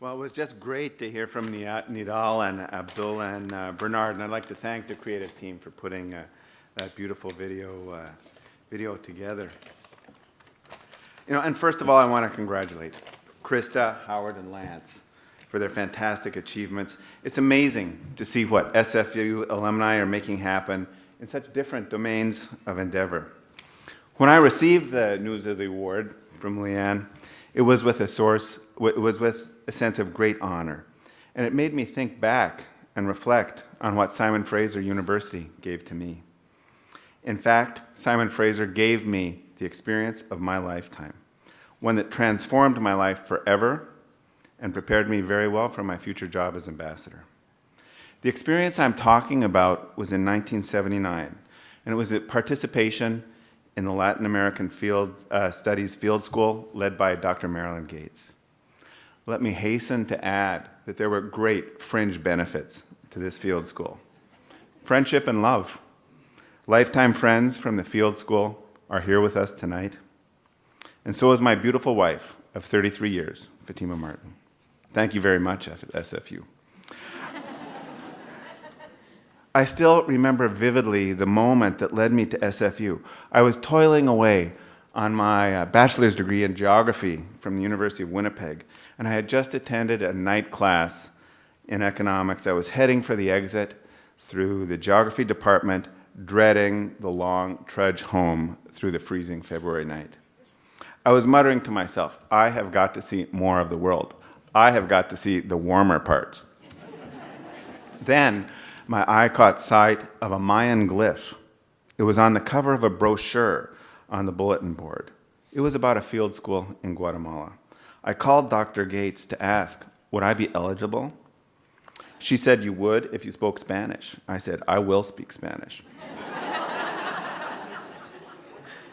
Well, it was just great to hear from Nidal and Abdul and Bernard, and I'd like to thank the creative team for putting that beautiful video together. And first of all, I want to congratulate Krista, Howard, and Lance for their fantastic achievements. It's amazing to see what SFU alumni are making happen in such different domains of endeavor. When I received the news of the award from Leanne, it was with a sense of great honor, and it made me think back and reflect on what Simon Fraser University gave to me. In fact, Simon Fraser gave me the experience of my lifetime, one that transformed my life forever and prepared me very well for my future job as ambassador. The experience I'm talking about was in 1979, and it was a participation in the Latin American Studies Field School led by Dr. Marilyn Gates. Let me hasten to add that there were great fringe benefits to this field school. Friendship and love. Lifetime friends from the field school are here with us tonight. And so is my beautiful wife of 33 years, Fatima Martin. Thank you very much, SFU. I still remember vividly the moment that led me to SFU. I was toiling away on my bachelor's degree in geography from the University of Winnipeg, and I had just attended a night class in economics. I was heading for the exit through the geography department, dreading the long trudge home through the freezing February night. I was muttering to myself, I have got to see more of the world. I have got to see the warmer parts. Then, my eye caught sight of a Mayan glyph. It was on the cover of a brochure on the bulletin board. It was about a field school in Guatemala. I called Dr. Gates to ask, would I be eligible? She said you would if you spoke Spanish. I said, I will speak Spanish.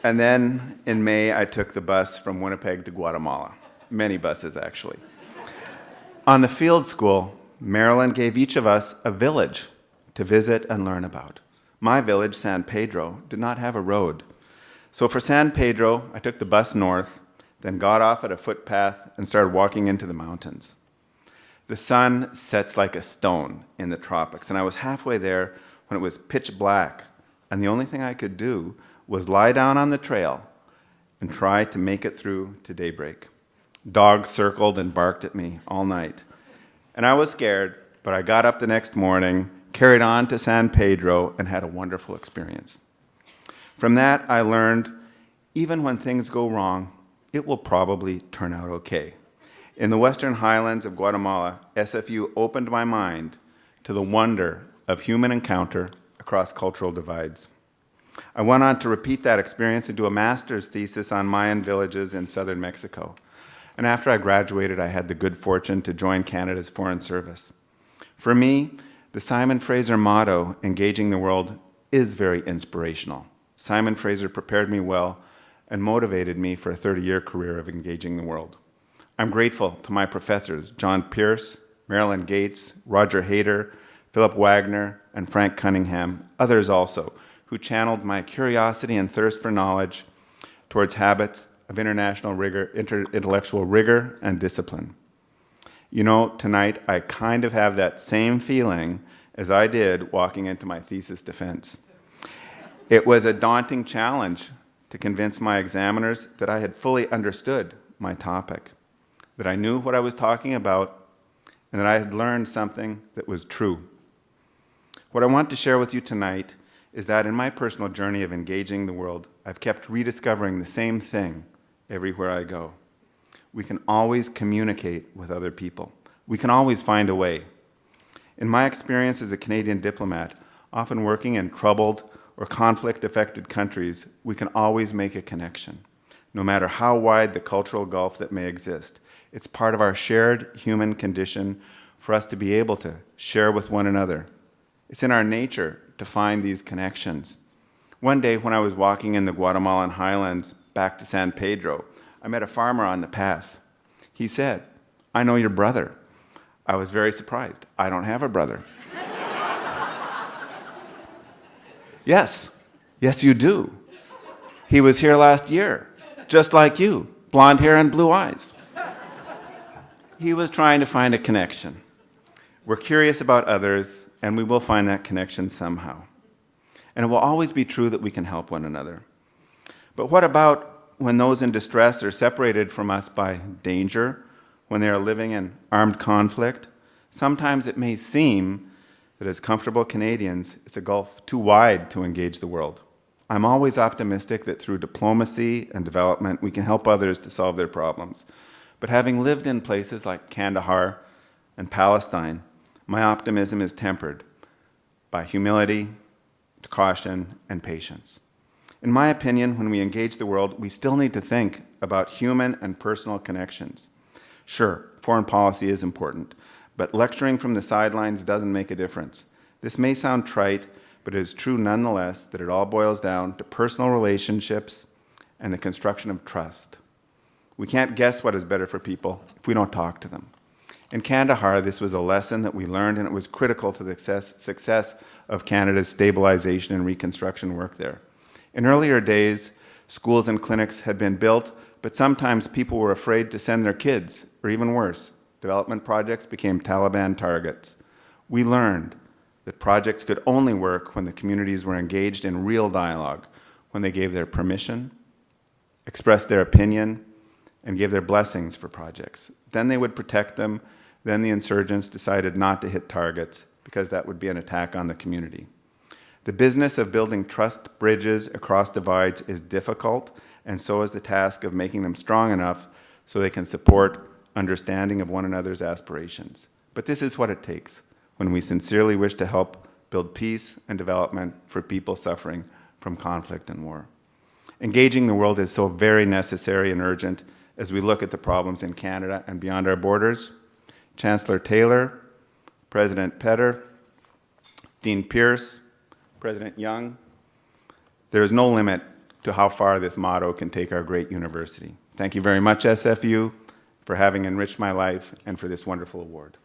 And then in May, I took the bus from Winnipeg to Guatemala. Many buses, actually. On the field school, Marilyn gave each of us a village to visit and learn about. My village, San Pedro, did not have a road. So for San Pedro, I took the bus north, then got off at a footpath and started walking into the mountains. The sun sets like a stone in the tropics, and I was halfway there when it was pitch black, and the only thing I could do was lie down on the trail and try to make it through to daybreak. Dogs circled and barked at me all night. And I was scared, but I got up the next morning, carried on to San Pedro, and had a wonderful experience. From that, I learned, even when things go wrong, it will probably turn out okay. In the western highlands of Guatemala, SFU opened my mind to the wonder of human encounter across cultural divides. I went on to repeat that experience and do a master's thesis on Mayan villages in southern Mexico. And after I graduated, I had the good fortune to join Canada's Foreign Service. For me, the Simon Fraser motto, engaging the world, is very inspirational. Simon Fraser prepared me well and motivated me for a 30-year career of engaging the world. I'm grateful to my professors, John Pierce, Marilyn Gates, Roger Hayter, Philip Wagner, and Frank Cunningham, others also, who channeled my curiosity and thirst for knowledge towards habits of international rigor, intellectual rigor and discipline. Tonight I kind of have that same feeling as I did walking into my thesis defense. It was a daunting challenge to convince my examiners that I had fully understood my topic, that I knew what I was talking about, and that I had learned something that was true. What I want to share with you tonight is that in my personal journey of engaging the world, I've kept rediscovering the same thing everywhere I go. We can always communicate with other people. We can always find a way. In my experience as a Canadian diplomat, often working in troubled or conflict-affected countries, we can always make a connection, no matter how wide the cultural gulf that may exist. It's part of our shared human condition for us to be able to share with one another. It's in our nature to find these connections. One day when I was walking in the Guatemalan highlands back to San Pedro, I met a farmer on the path. He said, I know your brother. I was very surprised. I don't have a brother. Yes, you do. He was here last year, just like you, blonde hair and blue eyes. He was trying to find a connection. We're curious about others, and we will find that connection somehow. And it will always be true that we can help one another. But what about when those in distress are separated from us by danger, when they are living in armed conflict? Sometimes it may seem that as comfortable Canadians, it's a gulf too wide to engage the world. I'm always optimistic that through diplomacy and development, we can help others to solve their problems. But having lived in places like Kandahar and Palestine, my optimism is tempered by humility, caution, and patience. In my opinion, when we engage the world, we still need to think about human and personal connections. Sure, foreign policy is important, but lecturing from the sidelines doesn't make a difference. This may sound trite, but it is true nonetheless that it all boils down to personal relationships and the construction of trust. We can't guess what is better for people if we don't talk to them. In Kandahar, this was a lesson that we learned, and it was critical to the success of Canada's stabilization and reconstruction work there. In earlier days, schools and clinics had been built, but sometimes people were afraid to send their kids, or even worse, development projects became Taliban targets. We learned that projects could only work when the communities were engaged in real dialogue, when they gave their permission, expressed their opinion, and gave their blessings for projects. Then they would protect them. Then the insurgents decided not to hit targets because that would be an attack on the community. The business of building trust bridges across divides is difficult, and so is the task of making them strong enough so they can support understanding of one another's aspirations. But this is what it takes when we sincerely wish to help build peace and development for people suffering from conflict and war. Engaging the world is so very necessary and urgent as we look at the problems in Canada and beyond our borders. Chancellor Taylor, President Petter, Dean Pierce, President Young, there is no limit to how far this motto can take our great university. Thank you very much, SFU, for having enriched my life and for this wonderful award.